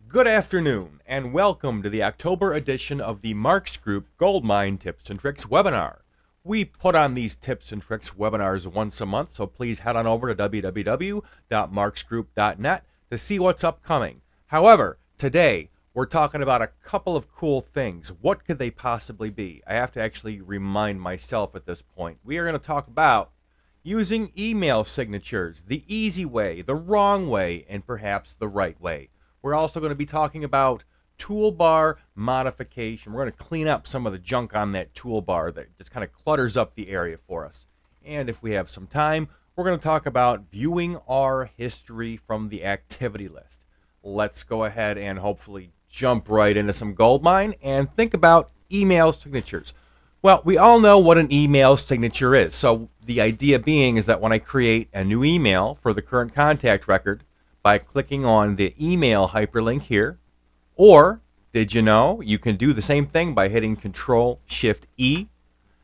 Good afternoon, and welcome to the October edition of the Marks Group GoldMine Tips and Tricks webinar. We put on these tips and tricks webinars once a month, so please head on over to www.marksgroup.net to see what's upcoming. However, today we're talking about a couple of cool things. What could they possibly be? I have to actually remind myself at this point. We are going to talk about using email signatures, the easy way, the wrong way, and perhaps the right way. We're also going to be talking about toolbar modification. We're going to clean up some of the junk on that toolbar that just kind of clutters up the area for us. And if we have some time, we're going to talk about viewing our history from the activity list. Let's go ahead and hopefully jump right into some GoldMine and think about email signatures. Well, we all know what an email signature is. So the idea being is that when I create a new email for the current contact record, by clicking on the email hyperlink here, or did you know you can do the same thing by hitting Control-Shift-E?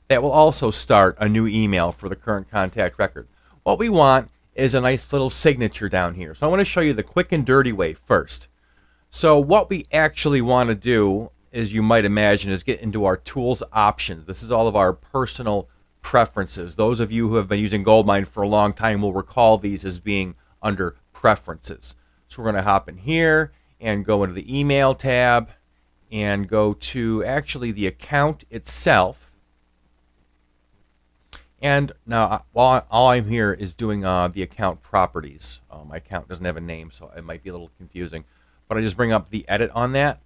That will also start a new email for the current contact record. What we want is a nice little signature down here. So I want to show you the quick and dirty way first. So what we actually want to do, as you might imagine, is get into our tools options. This is all of our personal preferences. Those of you who have been using GoldMine for a long time will recall these as being under preferences. So we're going to hop in here and go into the email tab and go to actually the account itself. And now all I'm here is doing the account properties. My account doesn't have a name, so it might be a little confusing. But I just bring up the edit on that.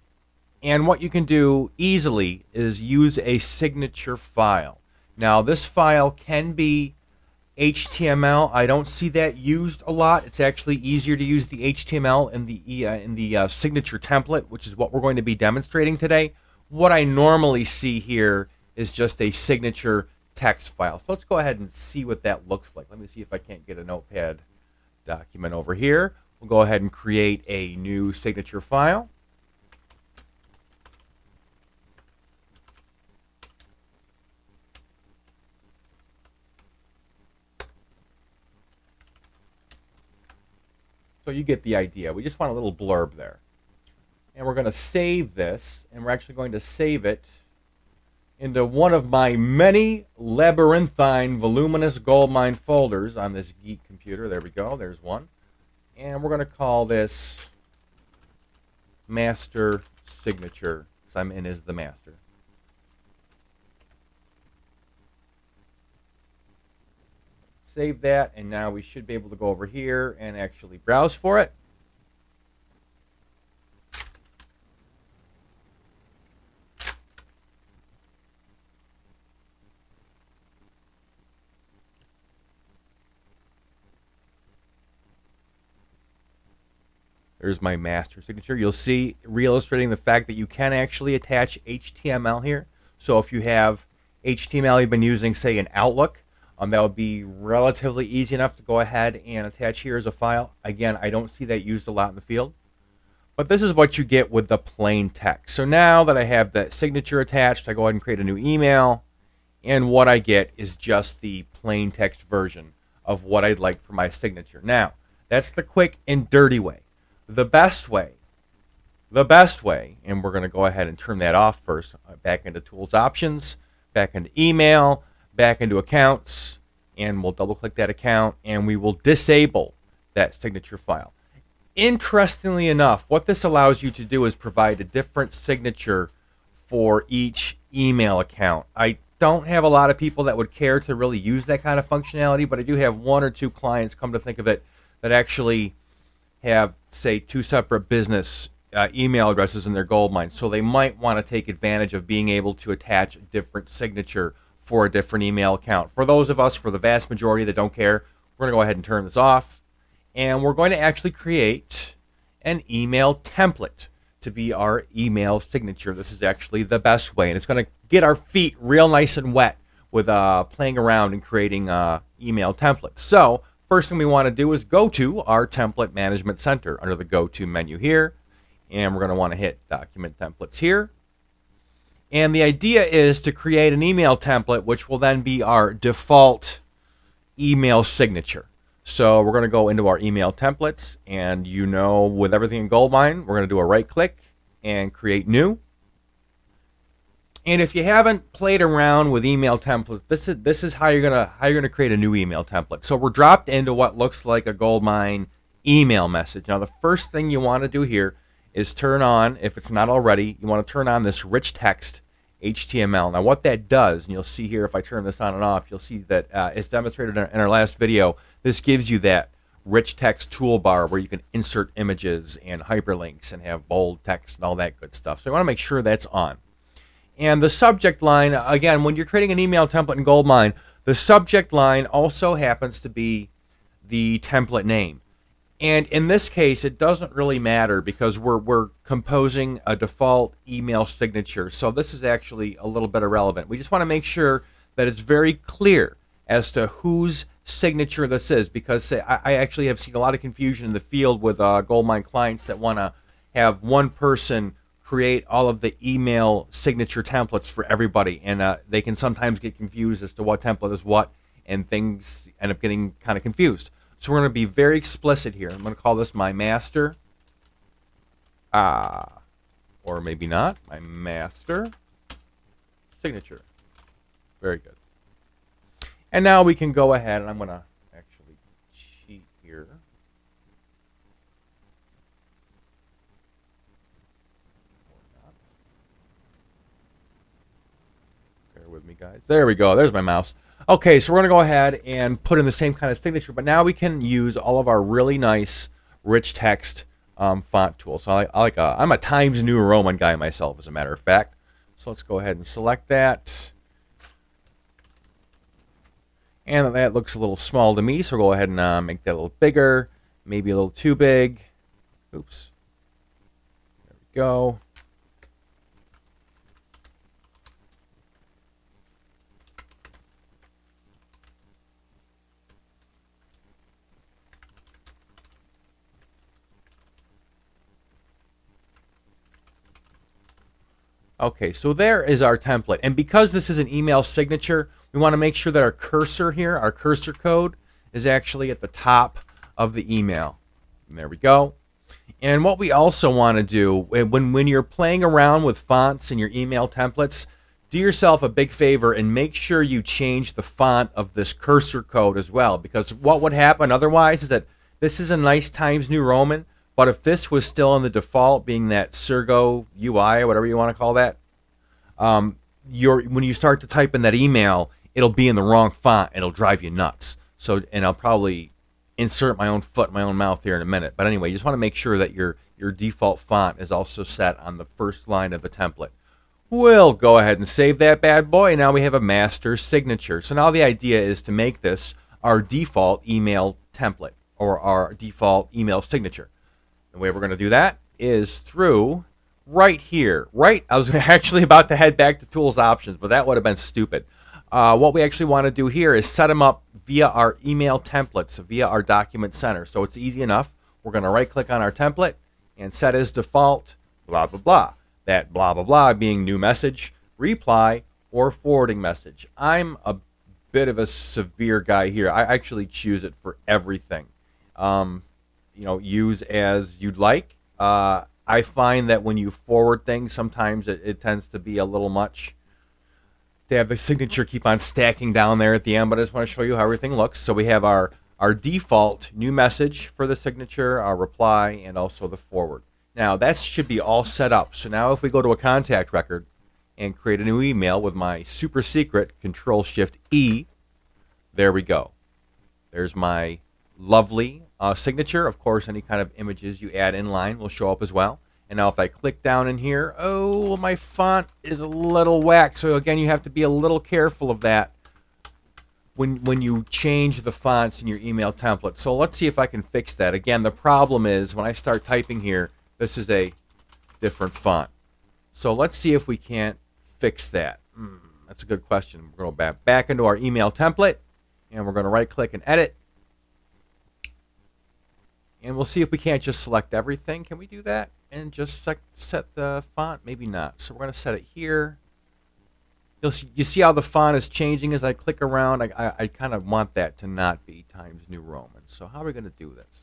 And what you can do easily is use a signature file. Now this file can be HTML. I don't see that used a lot. It's actually easier to use the HTML in the signature template, which is what we're going to be demonstrating today. What I normally see here is just a signature text file. So let's go ahead and see what that looks like. Let me see if I can't get a notepad document over here. We'll go ahead and create a new signature file. So you get the idea. We just want a little blurb there. And we're going to save this, and we're actually going to save it into one of my many labyrinthine voluminous GoldMine folders on this geek computer. There we go. There's one. And we're going to call this Master Signature, because I'm in as the master. Save that, and now we should be able to go over here and actually browse for it. There's my master signature. You'll see re-illustrating the fact that you can actually attach HTML here. So if you have HTML you've been using, say, in Outlook, that would be relatively easy enough to go ahead and attach here as a file. Again, I don't see that used a lot in the field. But this is what you get with the plain text. So now that I have that signature attached, I go ahead and create a new email. And what I get is just the plain text version of what I'd like for my signature. Now, that's the quick and dirty way. The best way, and we're going to go ahead and turn that off first, back into Tools Options, back into Email, back into Accounts, and we'll double click that account and we will disable that signature file. Interestingly enough, what this allows you to do is provide a different signature for each email account. I don't have a lot of people that would care to really use that kind of functionality, but I do have one or two clients, come to think of it, that actually have, say, two separate business email addresses in their GoldMine. So they might want to take advantage of being able to attach a different signature for a different email account. For those of us, for the vast majority that don't care, we're going to go ahead and turn this off. And we're going to actually create an email template to be our email signature. This is actually the best way. And it's going to get our feet real nice and wet with playing around and creating email templates. So first thing we want to do is go to our Template Management Center under the Go To menu here. And we're going to want to hit Document Templates here. And the idea is to create an email template which will then be our default email signature. So we're going to go into our email templates, and with everything in GoldMine, we're going to do a right click and create new. And if you haven't played around with email templates, this is how you're gonna create a new email template. So we're dropped into what looks like a GoldMine email message. Now the first thing you want to do here is turn on, if it's not already, you want to turn on this rich text HTML. Now what that does, and you'll see here if I turn this on and off, you'll see that it's demonstrated in our last video. This gives you that rich text toolbar where you can insert images and hyperlinks and have bold text and all that good stuff. So you want to make sure that's on. And the subject line, again, when you're creating an email template in GoldMine, the subject line also happens to be the template name. And in this case, it doesn't really matter because we're composing a default email signature. So this is actually a little bit irrelevant. We just want to make sure that it's very clear as to whose signature this is, because I actually have seen a lot of confusion in the field with GoldMine clients that want to have one person create all of the email signature templates for everybody, and they can sometimes get confused as to what template is what, and things end up getting kind of confused. So we're going to be very explicit here. I'm going to call this my master, or maybe not, my master signature. Very good. And now we can go ahead, and I'm going to actually cheat here. With me, guys. There we go. There's my mouse. Okay, so we're going to go ahead and put in the same kind of signature, but now we can use all of our really nice rich text font tools. So I'm a Times New Roman guy myself, as a matter of fact. So let's go ahead and select that. And that looks a little small to me, so we'll go ahead and make that a little bigger, maybe a little too big. Oops. There we go. Okay, so there is our template. And because this is an email signature, we want to make sure that our cursor here, our cursor code, is actually at the top of the email. And there we go. And what we also want to do, when you're playing around with fonts in your email templates, do yourself a big favor and make sure you change the font of this cursor code as well. Because what would happen otherwise is that this is a nice Times New Roman, but if this was still in the default, being that Sergo UI or whatever you want to call that, when you start to type in that email, it'll be in the wrong font. It'll drive you nuts. So, and I'll probably insert my own foot in my own mouth here in a minute. But anyway, you just want to make sure that your default font is also set on the first line of the template. We'll go ahead and save that bad boy. Now we have a master signature. So now the idea is to make this our default email template or our default email signature. The way we're going to do that is through right here. I was actually about to head back to Tools Options, but that would have been stupid. What we actually want to do here is set them up via our email templates, via our document center. So it's easy enough. We're going to right click on our template and set as default, blah, blah, blah. That blah, blah, blah being new message, reply, or forwarding message. I'm a bit of a severe guy here. I actually choose it for everything. Use as you'd like. I find that when you forward things, sometimes it tends to be a little much to have the signature keep on stacking down there at the end, but I just want to show you how everything looks. So we have our default new message for the signature, our reply, and also the forward. Now that should be all set up. So now if we go to a contact record and create a new email with my super secret Control-Shift-E, there we go. There's my lovely signature. Of course, any kind of images you add in line will show up as well. And now if I click down in here, oh, my font is a little whack. So again, you have to be a little careful of that when you change the fonts in your email template. So let's see if I can fix that. Again, the problem is when I start typing here, this is a different font. So let's see if we can't fix that. That's a good question. We're going to go back into our email template, and we're going to right click and edit. And we'll see if we can't just select everything. Can we do that? And just set the font? Maybe not. So we're going to set it here. You see how the font is changing as I click around. I kind of want that to not be Times New Roman. So how are we going to do this?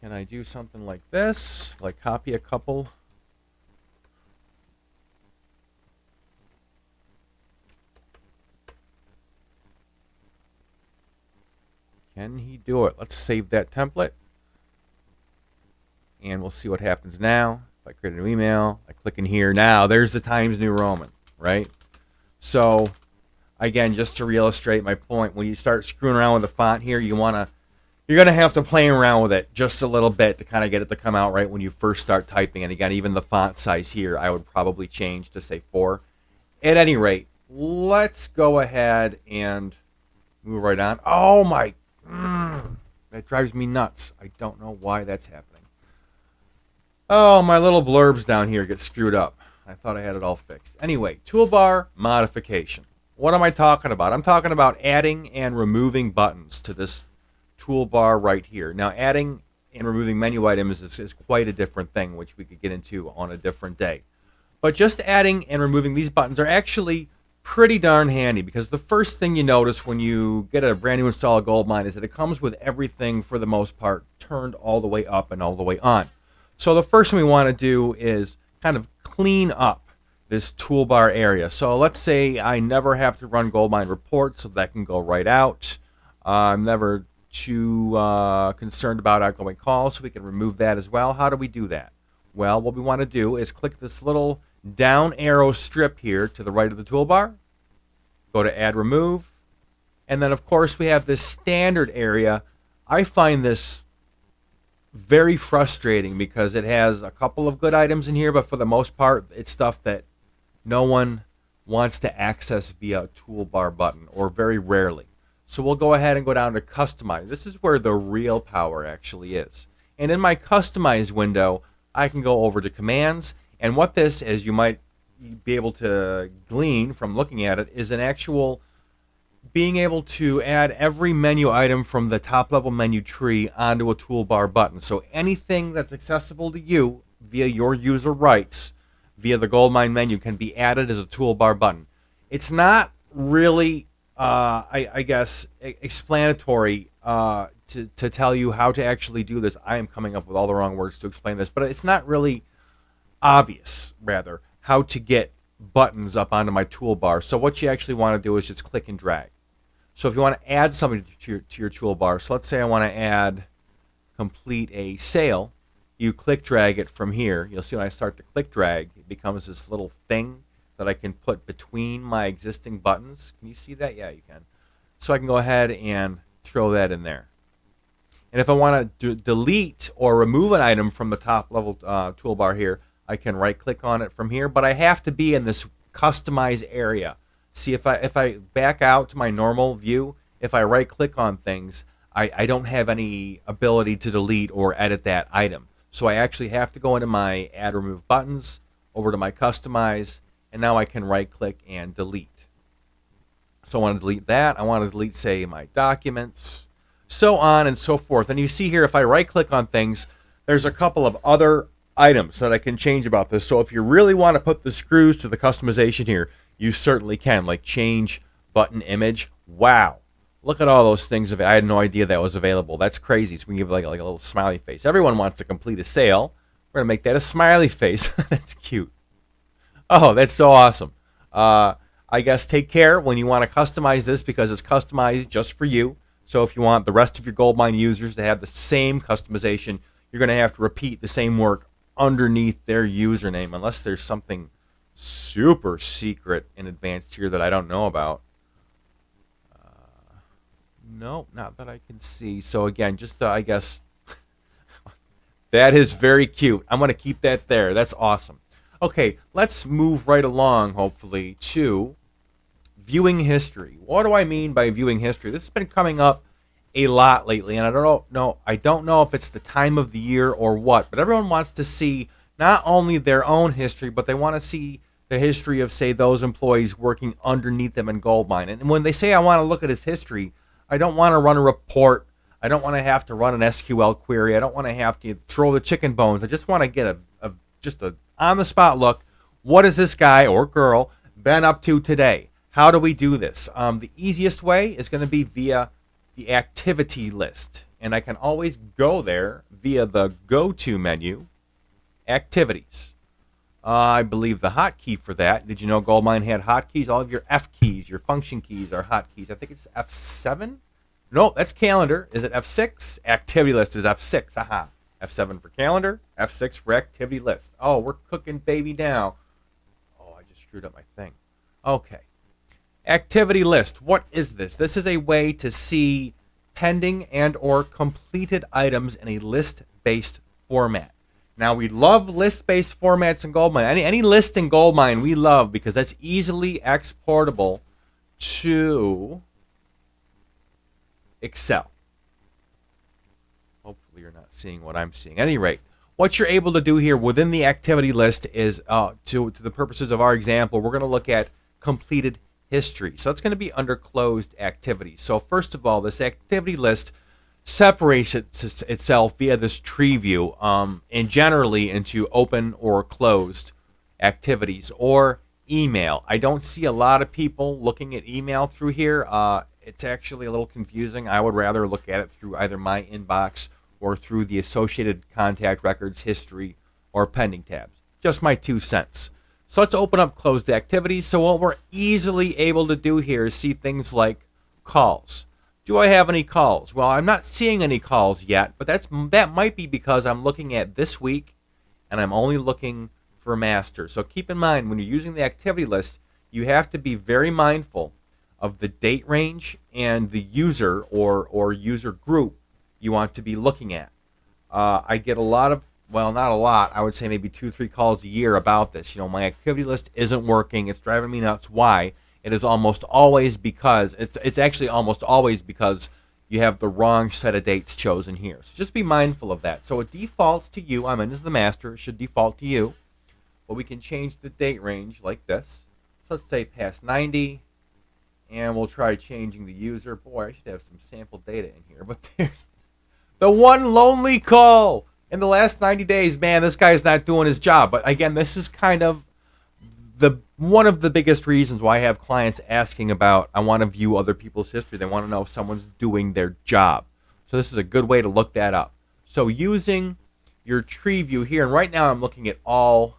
Can I do something like this? Like copy a couple? Can he do it? Let's save that template. And we'll see what happens now. If I create a new email, I click in here. Now, there's the Times New Roman, right? So, again, just to reillustrate my point, when you start screwing around with the font here, you're going to have to play around with it just a little bit to kind of get it to come out right when you first start typing. And again, even the font size here, I would probably change to say 4. At any rate, let's go ahead and move right on. Oh my, that drives me nuts. I don't know why that's happening. Oh, my little blurbs down here get screwed up. I thought I had it all fixed. Anyway, toolbar modification. What am I talking about? I'm talking about adding and removing buttons to this toolbar right here. Now, adding and removing menu items is quite a different thing, which we could get into on a different day. But just adding and removing these buttons are actually pretty darn handy, because the first thing you notice when you get a brand new install of GoldMine is that it comes with everything, for the most part, turned all the way up and all the way on. So the first thing we want to do is kind of clean up this toolbar area. So let's say I never have to run GoldMine reports, so that can go right out. I'm never too concerned about outgoing calls, so we can remove that as well. How do we do that? Well, what we want to do is click this little down arrow strip here to the right of the toolbar, go to Add Remove, and then of course we have this standard area. I find this very frustrating because it has a couple of good items in here, but for the most part, it's stuff that no one wants to access via a toolbar button, or very rarely. So we'll go ahead and go down to Customize. This is where the real power actually is. And in my Customize window, I can go over to Commands, and what this, as you might be able to glean from looking at it, is an actual being able to add every menu item from the top level menu tree onto a toolbar button. So anything that's accessible to you via your user rights via the GoldMine menu can be added as a toolbar button. It's not really, I guess, explanatory to tell you how to actually do this. I am coming up with all the wrong words to explain this, but it's not really obvious, rather, how to get buttons up onto my toolbar. So what you actually want to do is just click and drag. So if you want to add something to your toolbar, so let's say I want to add complete a sale, you click drag it from here. You'll see when I start to click drag, it becomes this little thing that I can put between my existing buttons. Can you see that? Yeah, you can. So I can go ahead and throw that in there. And if I want to delete or remove an item from the top level toolbar here, I can right click on it from here, but I have to be in this customize area. See, if I back out to my normal view, if I right click on things, I don't have any ability to delete or edit that item. So I actually have to go into my add remove buttons, over to my customize, and now I can right click and delete. So I want to delete that. I want to delete, say, my documents, so on and so forth. And you see here, if I right click on things, there's a couple of other items that I can change about this. So if you really want to put the screws to the customization here, you certainly can, like change button image. Wow, look at all those things. I had no idea that was available. That's crazy. So we can give like a little smiley face. Everyone wants to complete a sale. We're gonna make that a smiley face. That's cute. Oh, that's so awesome. I guess take care when you want to customize this, because it's customized just for you. So if you want the rest of your GoldMine users to have the same customization, you're going to have to repeat the same work underneath their username, unless there's something super secret and advanced here that I don't know about. No, not that I can see. So again, just I guess that is very cute. I'm going to keep that there. That's awesome. Okay, let's move right along, hopefully, to viewing history. What do I mean by viewing history? This has been coming up a lot lately, and I don't know if it's the time of the year or what, but everyone wants to see not only their own history, but they want to see the history of, say, those employees working underneath them in GoldMine. And when they say I want to look at his history, I don't want to run a report. I don't want to have to run an SQL query. I don't want to have to throw the chicken bones. I just want to get just a on-the-spot look. What has this guy or girl been up to today. How do we do this? The easiest way is going to be via the activity list. And I can always go there via the go-to menu, activities. I believe the hotkey for that, did you know GoldMine had hotkeys? All of your F keys, your function keys are hotkeys. I think it's F7. No, that's calendar. Is it F6? Activity list is F6. Aha. F7 for calendar, F6 for activity list. Oh, we're cooking baby now. Oh, I just screwed up my thing. Okay. Activity list. What is this? This is a way to see pending and or completed items in a list-based format. Now, we love list-based formats in GoldMine. Any list in GoldMine we love because that's easily exportable to Excel. Hopefully you're not seeing what I'm seeing. At any rate, what you're able to do here within the activity list is, to the purposes of our example, we're going to look at completed history. So it's going to be under closed activities. So first of all, this activity list separates itself via this tree view and generally into open or closed activities or email. I don't see a lot of people looking at email through here. It's actually a little confusing. I would rather look at it through either my inbox or through the associated contact records, history, or pending tabs. Just my 2 cents. So let's open up closed activities. So what we're easily able to do here is see things like calls. Do I have any calls? Well, I'm not seeing any calls yet, but that might be because I'm looking at this week and I'm only looking for master. So keep in mind when you're using the activity list, you have to be very mindful of the date range and the user or user group you want to be looking at. I get a lot of, well, not a lot, I would say maybe 2-3 calls a year about this. You know, my activity list isn't working. It's driving me nuts. Why? It is almost always because, it's actually almost always because you have the wrong set of dates chosen here. So just be mindful of that. So it defaults to you. I'm in as the master. It should default to you. But we can change the date range like this. So let's say past 90. And we'll try changing the user. Boy, I should have some sample data in here. But there's the one lonely call in the last 90 days. Man, this guy's not doing his job. But again, this is kind of one of the biggest reasons why I have clients asking about, I want to view other people's history. They want to know if someone's doing their job. So this is a good way to look that up. So using your tree view here, and right now I'm looking at all,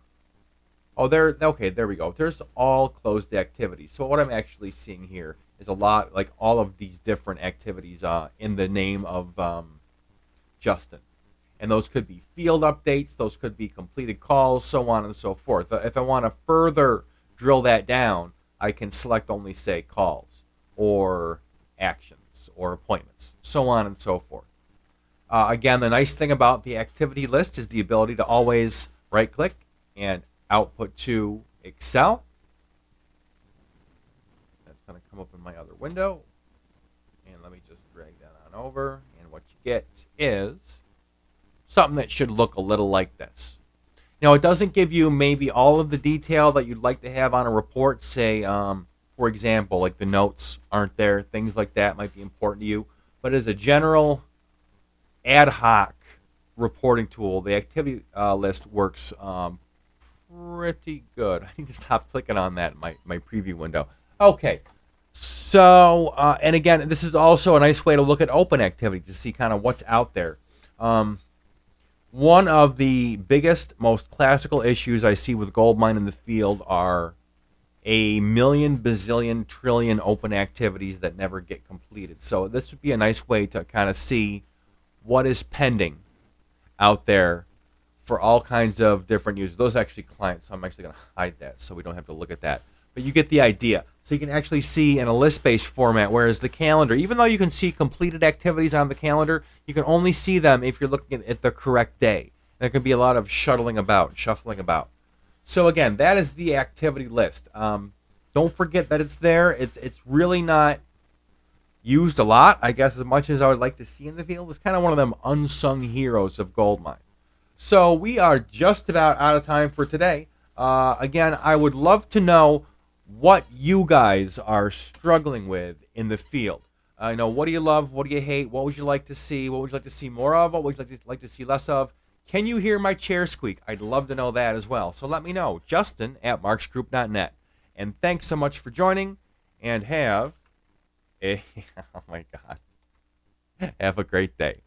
okay, there we go. There's all closed activities. So what I'm actually seeing here is a lot, like all of these different activities in the name of Justin. And those could be field updates, those could be completed calls, so on and so forth. If I want to further drill that down, I can select only, say, calls or actions or appointments, so on and so forth. Again, the nice thing about the activity list is the ability to always right-click and output to Excel. That's going to come up in my other window. And let me just drag that on over. And what you get is something that should look a little like this. Now, it doesn't give you maybe all of the detail that you'd like to have on a report. Say, for example, like the notes aren't there. Things like that might be important to you. But as a general ad hoc reporting tool, the activity list works pretty good. I need to stop clicking on that in my preview window. Okay. So, and again, this is also a nice way to look at open activity to see kind of what's out there. One of the biggest, most classical issues I see with GoldMine in the field are a million, bazillion, trillion open activities that never get completed. So this would be a nice way to kind of see what is pending out there for all kinds of different users. Those are actually clients, so I'm actually going to hide that so we don't have to look at that. But you get the idea. So you can actually see in a list-based format, whereas the calendar, even though you can see completed activities on the calendar, you can only see them if you're looking at the correct day. There can be a lot of shuffling about. So again, that is the activity list. Don't forget that it's there. It's really not used a lot, I guess, as much as I would like to see in the field. It's kind of one of them unsung heroes of GoldMine. So we are just about out of time for today. Again, I would love to know what you guys are struggling with in the field. I know, what do you love? What do you hate? What would you like to see? What would you like to see more of? What would you like to see less of? Can you hear my chair squeak? I'd love to know that as well. So let me know. Justin at marksgroup.net. And thanks so much for joining, and have a, oh my God, have a great day.